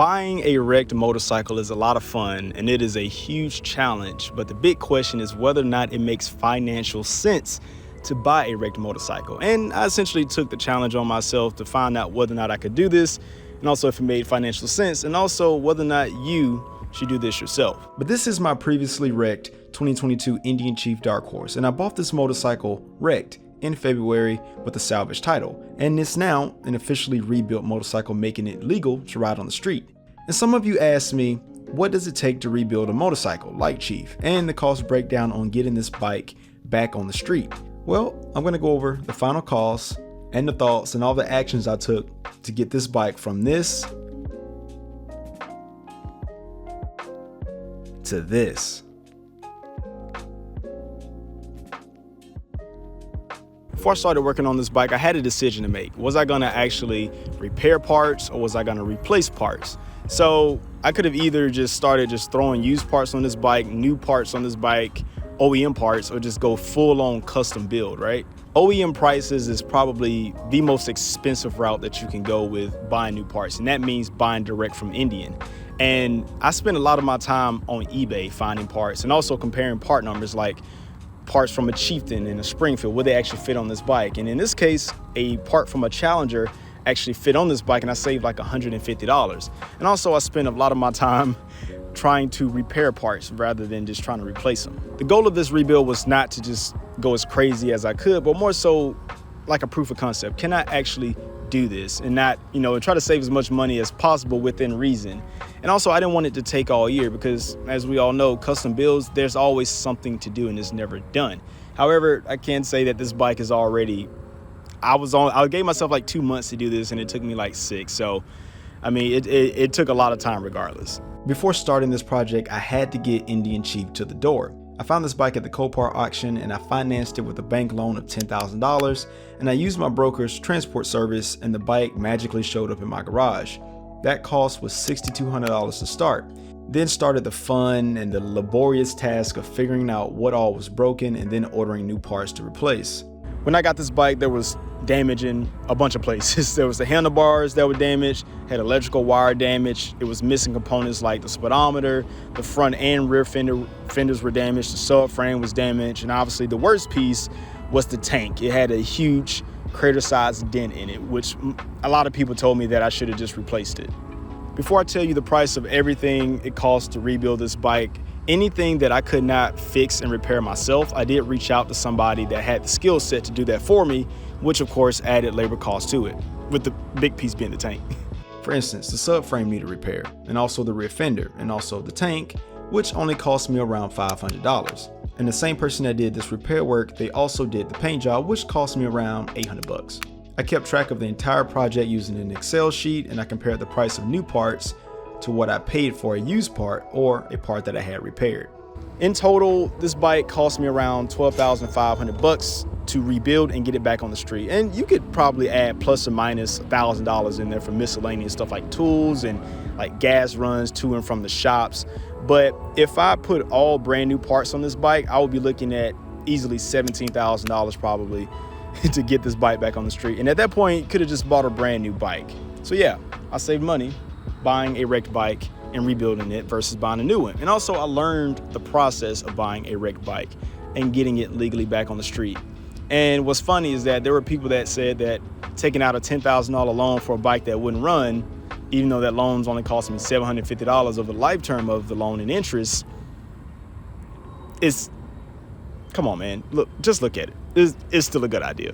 Buying a wrecked motorcycle is a lot of fun and it is a huge challenge, but the big question is whether or not it makes financial sense to buy a wrecked motorcycle. And I essentially took the challenge on myself to find out whether or not I could do this, and also if it made financial sense, and also whether or not you should do this yourself. But this is my previously wrecked 2022 Indian Chief Dark Horse, and I bought this motorcycle wrecked in February with a salvage title, and it's now an officially rebuilt motorcycle, making it legal to ride on the street. And some of you asked me, what does it take to rebuild a motorcycle like Chief, and the cost breakdown on getting this bike back on the street? Well, I'm going to go over the final costs and the thoughts and all the actions I took to get this bike from this to this. Before I started working on this bike, I had a decision to make. Was I gonna actually repair parts or was I gonna replace parts? So I could have either just started throwing used parts on this bike, new parts on this bike, OEM parts, or just go full-on custom build, right? OEM prices is probably the most expensive route that you can go with buying new parts, and that means buying direct from Indian. And I spend a lot of my time on eBay finding parts and also comparing part numbers, like parts from a Chieftain and a Springfield, where they actually fit on this bike. And in this case, a part from a Challenger actually fit on this bike, and I saved like $150. And also I spend a lot of my time trying to repair parts rather than just trying to replace them. The goal of this rebuild was not to just go as crazy as I could, but more so like a proof of concept. Can I actually do this and not, try to save as much money as possible within reason? And also I didn't want it to take all year because, as we all know, custom builds, there's always something to do and it's never done. However, I can say that this bike is already, I gave myself like 2 months to do this and it took me like 6. So, I mean, it took a lot of time regardless. Before starting this project, I had to get Indian Chief to the door. I found this bike at the Copart auction and I financed it with a bank loan of $10,000, and I used my broker's transport service and the bike magically showed up in my garage. That cost was $6,200 to start. Then started the fun and the laborious task of figuring out what all was broken and then ordering new parts to replace. When I got this bike, there was damage in a bunch of places. There was the handlebars that were damaged, had electrical wire damage. It was missing components like the speedometer, the front and rear fenders were damaged, the subframe was damaged, and obviously the worst piece was the tank. It had a huge crater-sized dent in it, which a lot of people told me that I should have just replaced it. Before I tell you the price of everything it costs to rebuild this bike, anything that I could not fix and repair myself, I did reach out to somebody that had the skill set to do that for me, which of course added labor costs to it, with the big piece being the tank. For instance, the subframe needed repair, and also the rear fender, and also the tank, which only cost me around $500. And the same person that did this repair work, they also did the paint job, which cost me around $800. I kept track of the entire project using an Excel sheet, and I compared the price of new parts to what I paid for a used part or a part that I had repaired. In total, this bike cost me around $12,500 to rebuild and get it back on the street. And you could probably add plus or minus $1,000 in there for miscellaneous stuff like tools and like gas runs to and from the shops. But if I put all brand new parts on this bike, I would be looking at easily $17,000 probably to get this bike back on the street. And at that point, could have just bought a brand new bike. So yeah, I saved money buying a wrecked bike and rebuilding it versus buying a new one. And also I learned the process of buying a wrecked bike and getting it legally back on the street. And what's funny is that there were people that said that taking out a $10,000 loan for a bike that wouldn't run, even though that loan's only cost me $750 over the life term of the loan and interest, come on, man, just look at it. It's still a good idea.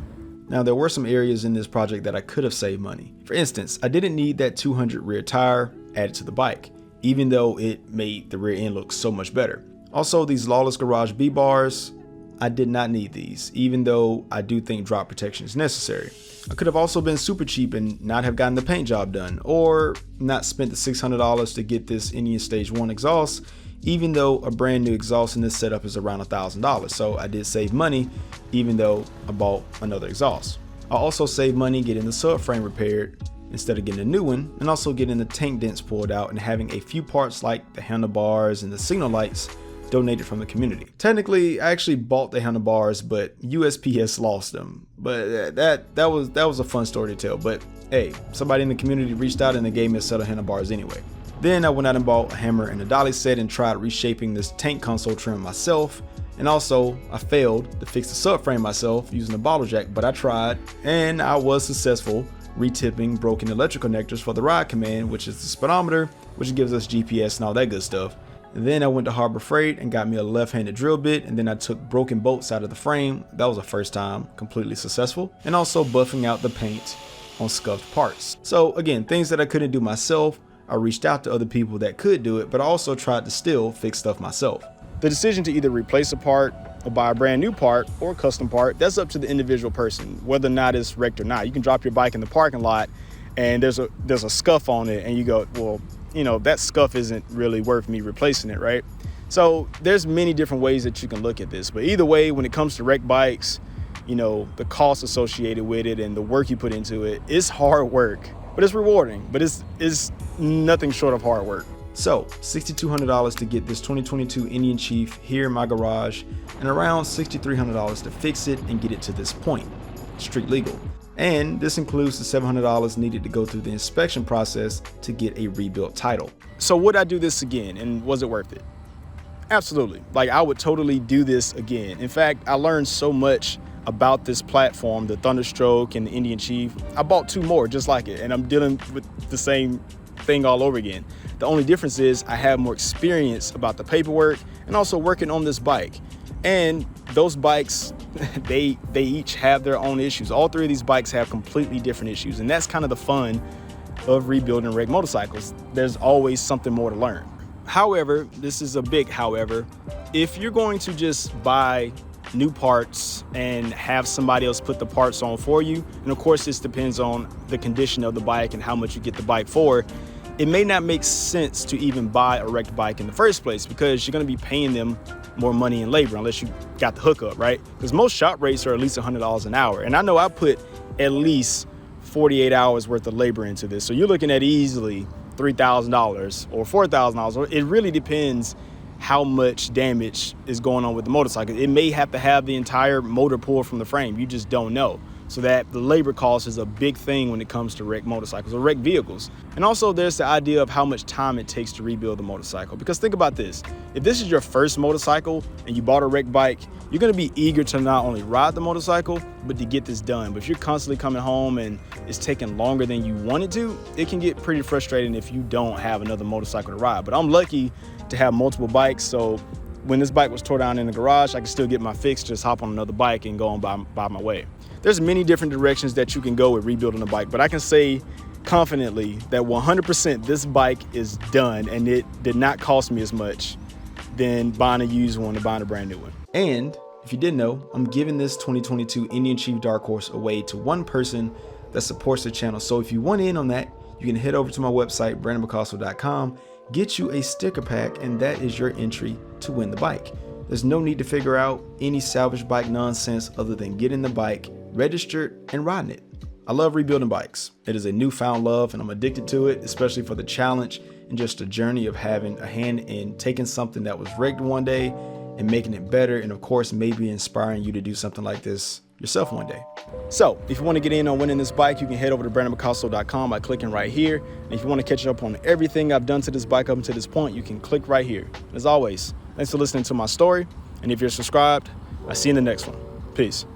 Now, there were some areas in this project that I could have saved money. For instance, I didn't need that 200 rear tire added to the bike, even though it made the rear end look so much better. Also, these Lawless Garage B-bars, I did not need these, even though I do think drop protection is necessary. I could have also been super cheap and not have gotten the paint job done, or not spent the $600 to get this Indian Stage 1 exhaust, even though a brand new exhaust in this setup is around $1,000. So I did save money, even though I bought another exhaust. I also saved money getting the subframe repaired instead of getting a new one, and also getting the tank dents pulled out and having a few parts like the handlebars and the signal lights donated from the community. Technically, I actually bought the handlebars, but USPS lost them. But that was a fun story to tell. But hey, somebody in the community reached out and they gave me a set of handlebars anyway. Then I went out and bought a hammer and a dolly set and tried reshaping this tank console trim myself. And also, I failed to fix the subframe myself using a bottle jack, but I tried, and I was successful retipping broken electrical connectors for the ride command, which is the speedometer, which gives us GPS and all that good stuff. And then I went to Harbor Freight and got me a left-handed drill bit, and then I took broken bolts out of the frame. That was the first time, completely successful. And also buffing out the paint on scuffed parts. So again, things that I couldn't do myself, I reached out to other people that could do it, but I also tried to still fix stuff myself. The decision to either replace a part or buy a brand new part or a custom part, that's up to the individual person, whether or not it's wrecked or not. You can drop your bike in the parking lot and there's a scuff on it and you go, well, you know, that scuff isn't really worth me replacing it, right? So there's many different ways that you can look at this, but either way, when it comes to wrecked bikes, you know, the cost associated with it and the work you put into it, it's hard work, but it's rewarding, but it's nothing short of hard work. So $6,200 to get this 2022 Indian Chief here in my garage, and around $6,300 to fix it and get it to this point, street legal. And this includes the $700 needed to go through the inspection process to get a rebuilt title. So would I do this again, and was it worth it? Absolutely. Like, I would totally do this again. In fact, I learned so much about this platform, the Thunderstroke and the Indian Chief. I bought 2 more just like it, and I'm dealing with the same thing all over again. The only difference is I have more experience about the paperwork and also working on this bike. And those bikes, they each have their own issues. All 3 of these bikes have completely different issues, and that's kind of the fun of rebuilding wrecked motorcycles. There's always something more to learn. However, this is a big however, if you're going to just buy new parts and have somebody else put the parts on for you, and of course this depends on the condition of the bike and how much you get the bike for, it may not make sense to even buy a wrecked bike in the first place because you're going to be paying them more money in labor unless you got the hookup, right? Because most shop rates are at least $100 an hour, and I know I put at least 48 hours worth of labor into this, so you're looking at easily $3,000 or $4,000. It really depends how much damage is going on with the motorcycle. It may have to have the entire motor pulled from the frame. You just don't know. So that the labor cost is a big thing when it comes to wrecked motorcycles or wrecked vehicles. And also there's the idea of how much time it takes to rebuild the motorcycle. Because think about this, if this is your first motorcycle and you bought a wrecked bike, you're gonna be eager to not only ride the motorcycle, but to get this done. But if you're constantly coming home and it's taking longer than you want it to, it can get pretty frustrating if you don't have another motorcycle to ride. But I'm lucky to have multiple bikes, so when this bike was tore down in the garage, I could still get my fix, just hop on another bike and go on by my way. There's many different directions that you can go with rebuilding a bike, but I can say confidently that 100% this bike is done, and it did not cost me as much than buying a used one or buying a brand new one. And if you didn't know, I'm giving this 2022 Indian Chief Dark Horse away to one person that supports the channel. So if you want in on that, you can head over to my website, BrandonBicasso.com, get you a sticker pack, and that is your entry to win the bike. There's no need to figure out any salvage bike nonsense other than getting the bike registered and riding it. I love rebuilding bikes. It is a newfound love, and I'm addicted to it, especially for the challenge and just the journey of having a hand in taking something that was wrecked one day and making it better, and of course maybe inspiring you to do something like this yourself one day. So if you want to get in on winning this bike, you can head over to BrandonBicasso.com by clicking right here. And if you want to catch up on everything I've done to this bike up until this point, you can click right here. As always, thanks for listening to my story, and if you're subscribed, I'll see you in the next one. Peace.